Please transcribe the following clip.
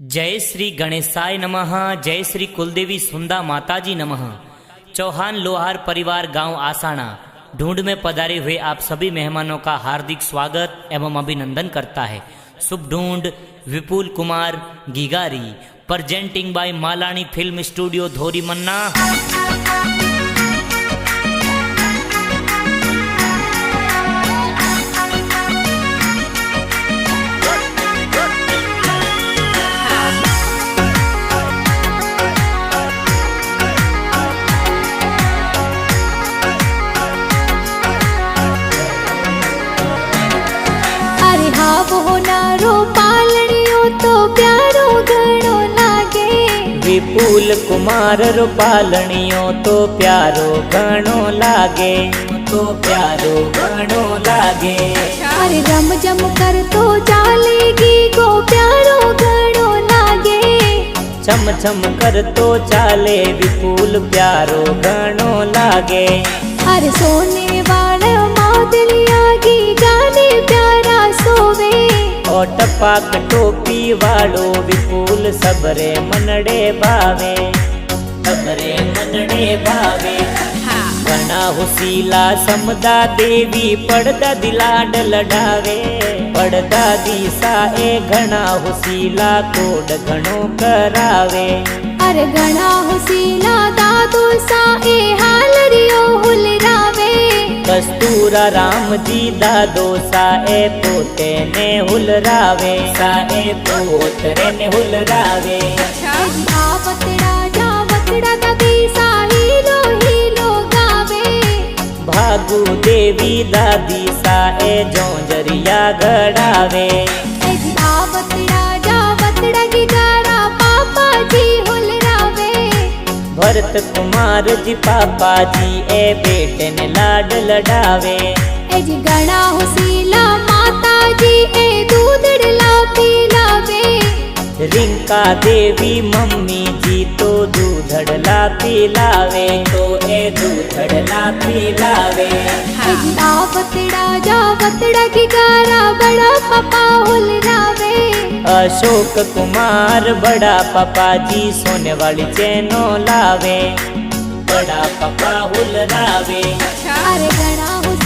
जय श्री गणेशाय नमः। जय श्री कुलदेवी सुंदा माताजी नमः। चौहान लोहार परिवार गांव आसाना ढूंढ में पधारे हुए आप सभी मेहमानों का हार्दिक स्वागत एवं अभिनंदन करता है। शुभ ढूंढ विपुल कुमार गिगारी presenting by Malani film studio धोरी मन्ना। होनारो पालणियो तो प्यारो घणो लागे। विपुल कुमार रो पालणियो तो प्यारो घणो लागे, तो प्यारो घणो लागे। अरे रम जम कर तो चालेगी गो प्यारो घणो लागे। चम चम कर तो चाले विपुल प्यारो घणो लागे। अरे सोने वाला मादलिया की गाने प्यारा सोवे। ओट पाक टोपी वालो विपुल सबरे मनडे भावे, सबरे मनडे भावे। घना हुसीला समदा देवी पड़दा दिलाड लडावे। पड़दा दिसा ए घना हुसीला कोड घणो करावे। अरे घना हुसीला दादो सा ए हालरियो हुलरावे। कस्तूरा राम जी दादो सा ए पोते ने हुलरावे, सा ए पोतरे ने हुलरावे। आवतड़ा जावतड़ा दादी सा हीलो हीलो गावे। भागु देवी दादी सा ए जोंजरिया गड़ावे। आवतड़ा जावतड़ा की गारा पापा जी हुलरावे। भरत कुमार जी पापा जी ए बेटे ने लाड लडावे। जी गणा हुसीला माता जी ए दूधड़ला पिलावे। रिंका देवी मम्मी जी तो दूधड़ला पिलावे, तो ए दूधड़ला पिलावे। आवतड़ा जावतड़ा की गारा बड़ा पापा हुलरावे। अशोक कुमार बड़ा पापा जी सोने वाली चैनो लावे, बड़ा पापा हुलरावे। अरे गणा